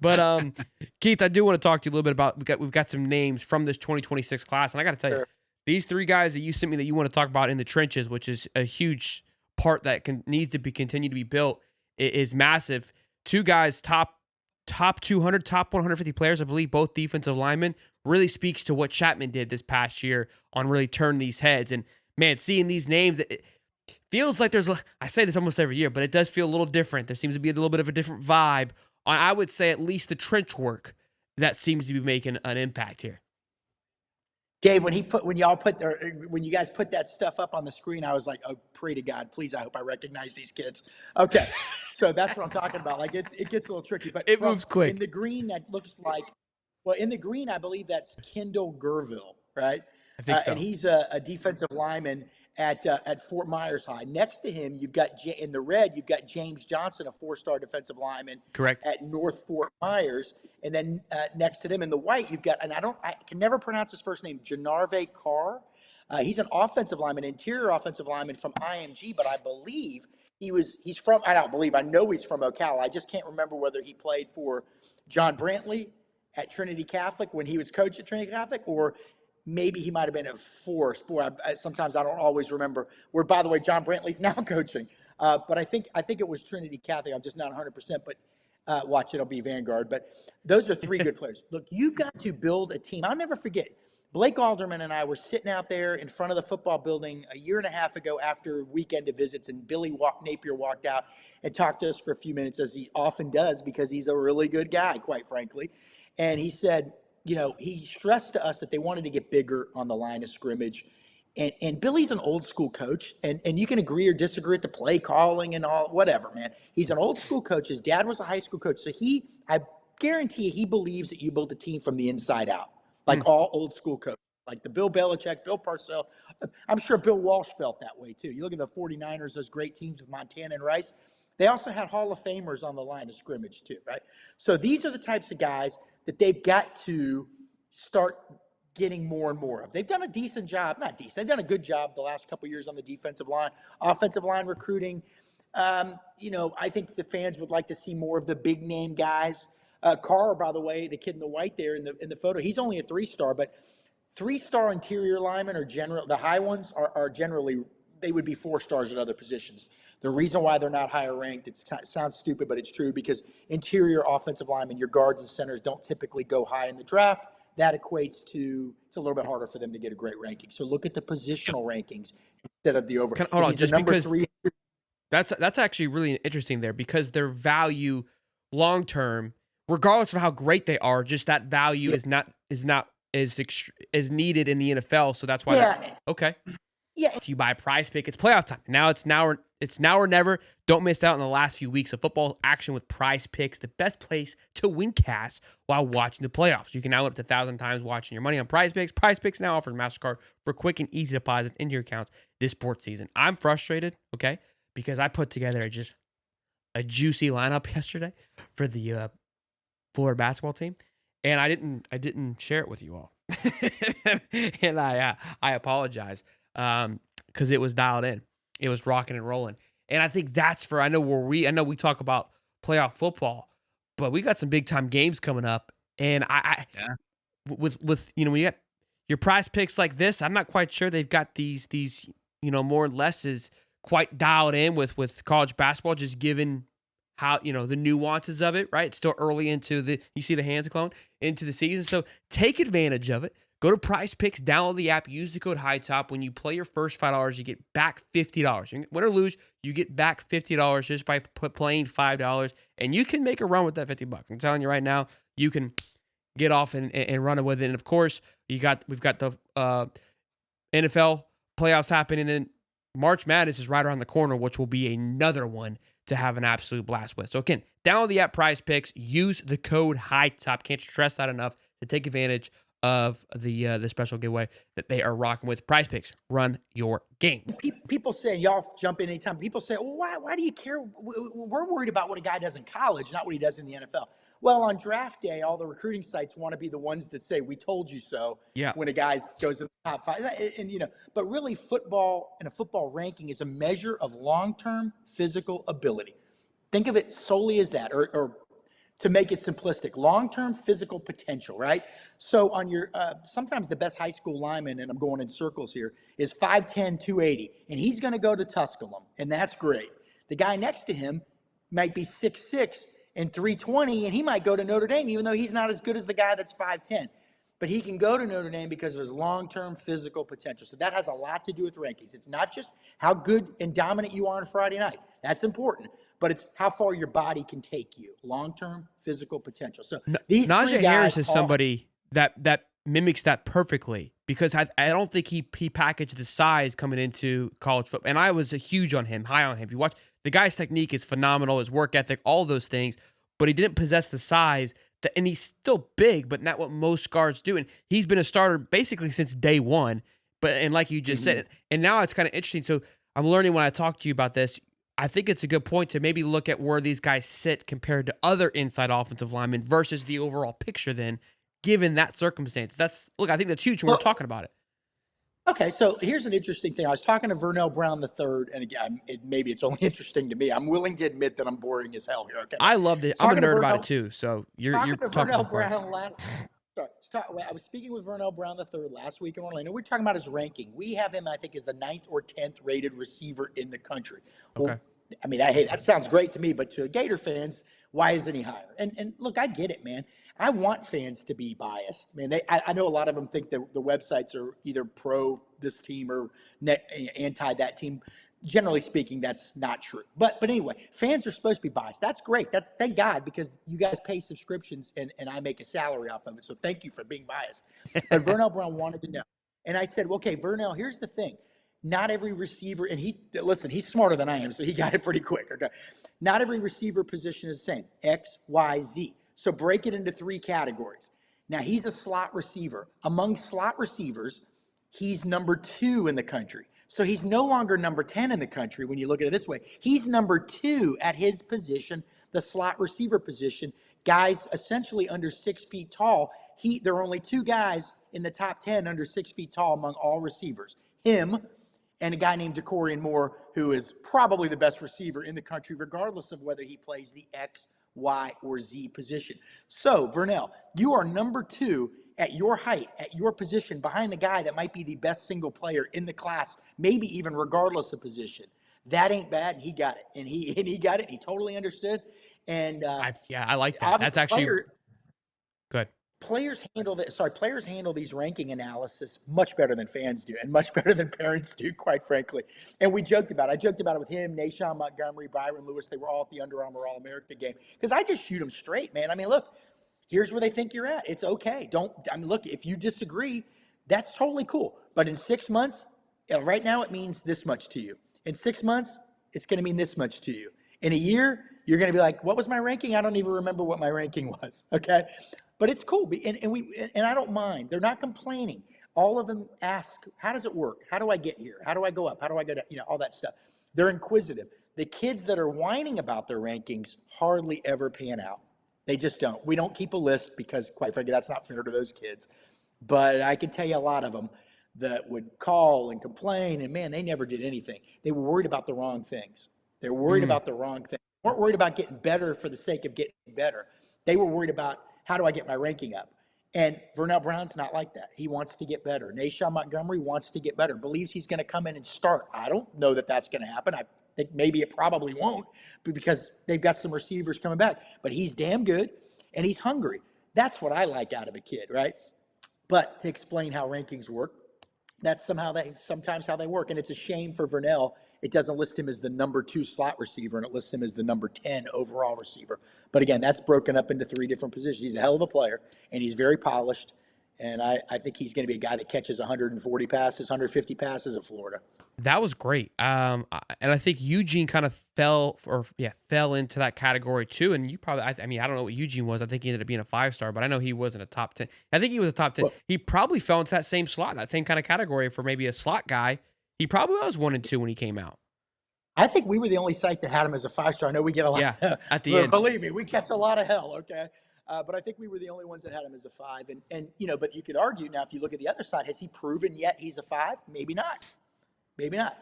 But Keith, I do want to talk to you a little bit about we've got some names from this 2026 class, and I got to tell you, Sure. these three guys that you sent me that you want to talk about in the trenches, which is a huge part that needs to be continued to be built, is massive. Two guys, top 200, top 150 players, I believe, both defensive linemen. Really speaks to what Chapman did this past year on really turning these heads. And man, seeing these names, it feels like I say this almost every year, but it does feel a little different. There seems to be a little bit of a different vibe. I would say at least the trench work that seems to be making an impact here. Dave, when you guys put that stuff up on the screen, I was like, oh, pray to God, please, I hope I recognize these kids. Okay, so that's what I'm talking about. Like it gets a little tricky, but It moves in quick. the green, that looks like, well, in the green, I believe that's Kendall Gerville, right? I think And so. he's a defensive lineman at Fort Myers High. Next to him, you've got in the red, you've got James Johnson, a 4-star defensive lineman Correct. at North Fort Myers. And then next to them in the white, you've got, and I can never pronounce his first name, Janarve Carr. He's an offensive lineman, interior offensive lineman from IMG, but I believe I know he's from Ocala. I just can't remember whether he played for John Brantley at Trinity Catholic when he was coach at Trinity Catholic, or maybe he might have been at Forest. Boy, sometimes I don't always remember. Where, by the way, John Brantley's now coaching. But I think it was Trinity Catholic. I'm just not 100%. But watch, it'll be Vanguard. But those are three good players. Look, you've got to build a team. I'll never forget. Blake Alderman and I were sitting out there in front of the football building a year and a half ago after weekend of visits, and Billy Napier walked out and talked to us for a few minutes, as he often does, because he's a really good guy, quite frankly. And he said, he stressed to us that they wanted to get bigger on the line of scrimmage. And Billy's an old school coach, and you can agree or disagree with the play calling and all, whatever, man. He's an old school coach. His dad was a high school coach. So I guarantee you, he believes that you build a team from the inside out, like all old school coaches, like the Bill Belichick, Bill Parcells. I'm sure Bill Walsh felt that way too. You look at the 49ers, those great teams with Montana and Rice. They also had Hall of Famers on the line of scrimmage too, right? So these are the types of guys that they've got to start getting more and more of. They've done a decent job, not decent, they've done a good job the last couple of years on the defensive line, offensive line recruiting. I think the fans would like to see more of the big name guys. Carr, by the way, the kid in the white there in the photo, he's only a 3-star, but 3-star interior linemen the high ones are generally, they would be 4 stars at other positions. The reason why they're not higher ranked, it sounds stupid, but it's true, because interior offensive linemen, your guards and centers, don't typically go high in the draft. That equates to, it's a little bit harder for them to get a great ranking. So look at the positional rankings instead of the over. Hold on, He's the number 3. That's actually really interesting there, because their value long term, regardless of how great they are, just that value is not as needed in the NFL. So that's why. Yeah. Okay. Yeah. So you buy a Prize Pick. It's playoff time. It's now or never. Don't miss out on the last few weeks of football action with Prize Picks, the best place to win cash while watching the playoffs. You can now win up to 1,000 times watching your money on Prize Picks. Prize Picks now offers MasterCard for quick and easy deposits into your accounts this sports season. I'm frustrated, okay, because I put together just a juicy lineup yesterday for the Florida basketball team, and I didn't share it with you all, and I apologize. Because it was dialed in, it was rocking and rolling, and I think that's I know we talk about playoff football, but we got some big time games coming up, and with when you got your Prize Picks like this, I'm not quite sure they've got these more or less is quite dialed in with college basketball, just given how the nuances of it, right? It's still early into you see the hands clone into the season, so take advantage of it. Go to PrizePicks, download the app, use the code Hightop. When you play your first $5, you get back $50. Win or lose, you get back $50 just by playing $5, and you can make a run with that $50. I'm telling you right now, you can get off and run with it. And of course, we've got the NFL playoffs happening, and then March Madness is right around the corner, which will be another one to have an absolute blast with. So again, download the app PrizePicks, use the code Hightop. Can't stress that enough to take advantage of the special giveaway that they are rocking with. PrizePicks, run your game. People say, y'all jump in anytime. People say, well, why do you care? We're worried about what a guy does in college, not what he does in the NFL. Well, on draft day, all the recruiting sites want to be the ones that say, we told you so. Yeah. When a guy goes in the top 5. But really football and a football ranking is a measure of long-term physical ability. Think of it solely as that, or to make it simplistic, long-term physical potential, right? So on your, sometimes the best high school lineman, and I'm going in circles here, is 5'10", 280, and he's going to go to Tusculum, and that's great. The guy next to him might be 6'6" and 320, and he might go to Notre Dame, even though he's not as good as the guy that's 5'10". But he can go to Notre Dame because of his long-term physical potential. So that has a lot to do with rankings. It's not just how good and dominant you are on Friday night. That's important. But it's how far your body can take you. Long-term physical potential. So these Najee three Harris guys is somebody that mimics that perfectly, because I don't think he packaged the size coming into college football. And I was a huge on him, high on him. If you watch, the guy's technique is phenomenal, his work ethic, all those things, but he didn't possess the size. And he's still big, but not what most guards do. And he's been a starter basically since day one. And like you just said, and now it's kind of interesting. So I'm learning when I talk to you about this. I think it's a good point to maybe look at where these guys sit compared to other inside offensive linemen versus the overall picture then, given that circumstance. I think that's huge when we're talking about it. Okay, so here's an interesting thing. I was talking to Vernell Brown III, and again, maybe it's only interesting to me. I'm willing to admit that I'm boring as hell here. Okay, I loved it. I'm a nerd about it too. So you're talking to Vernell Brown I was speaking with Vernell Brown III last week in Orlando. We're talking about his ranking. We have him, I think, as the 9th or 10th rated receiver in the country. Well, okay. I mean, that sounds great to me, but to Gator fans, why isn't he higher? And look, I get it, man. I want fans to be biased. Man, I know a lot of them think that the websites are either pro this team or anti that team. Generally speaking, that's not true. But anyway, fans are supposed to be biased. That's great. Thank God, because you guys pay subscriptions and I make a salary off of it. So thank you for being biased. But Vernell Brown wanted to know. And I said, okay, Vernell, here's the thing. Not every receiver, and he's smarter than I am, so he got it pretty quick. Okay, not every receiver position is the same. X, Y, Z. So break it into 3 categories. Now, he's a slot receiver. Among slot receivers, he's number 2 in the country. So he's no longer number 10 in the country when you look at it this way. He's number 2 at his position, the slot receiver position. Guys essentially under 6 feet tall. There are only 2 guys in the top 10 under 6 feet tall among all receivers. Him and a guy named DeCorian Moore, who is probably the best receiver in the country, regardless of whether he plays the X, Y, or Z position. So, Vernell, you are number 2 at your height, at your position, behind the guy that might be the best single player in the class, maybe even regardless of position. That ain't bad, and he got it. And he got it, and he totally understood. And I like that. That's actually good. Players handle these ranking analysis much better than fans do, and much better than parents do, quite frankly. And I joked about it with him, Nashawn Montgomery, Byron Lewis. They were all at the Under Armour All-America game, because I just shoot them straight, man. I mean, look, here's where they think you're at. It's okay. Look, if you disagree, that's totally cool. But in 6 months, right now it means this much to you. In 6 months, it's going to mean this much to you. In a year, you're going to be like, what was my ranking? I don't even remember what my ranking was. Okay. But it's cool. And I don't mind. They're not complaining. All of them ask, how does it work? How do I get here? How do I go up? How do I go down? All that stuff. They're inquisitive. The kids that are whining about their rankings hardly ever pan out. They just don't. We don't keep a list because, quite frankly, that's not fair to those kids. But I can tell you a lot of them that would call and complain, and man, they never did anything. They were worried about the wrong things. They were worried about the wrong thing. They weren't worried about getting better for the sake of getting better. They were worried about, how do I get my ranking up? And Vernell Brown's not like that. He wants to get better. Nashawn Montgomery wants to get better, believes he's going to come in and start. I don't know that that's going to happen. I think maybe it probably won't, because they've got some receivers coming back. But he's damn good, and he's hungry. That's what I like out of a kid, right? But to explain how rankings work, that's sometimes how they work. And it's a shame for Vernell. It doesn't list him as the number 2 slot receiver, and it lists him as the number 10 overall receiver. But again, that's broken up into 3 different positions. He's a hell of a player, and he's very polished. And I think he's going to be a guy that catches 140 passes, 150 passes at Florida. That was great. And I think Eugene kind of fell into that category too. And you probably, I don't know what Eugene was. I think he ended up being a 5-star, but I know he wasn't a top 10. I think he was a top 10. Well, he probably fell into that same slot, that same kind of category for maybe a slot guy. He probably was 1 and 2 when he came out. I think we were the only site that had him as a 5-star. I know we get a lot. Yeah, at the end. Believe me, we catch a lot of hell, okay? But I think we were the only ones that had him as a 5. And but you could argue now, if you look at the other side, has he proven yet he's a 5? Maybe not. Maybe not.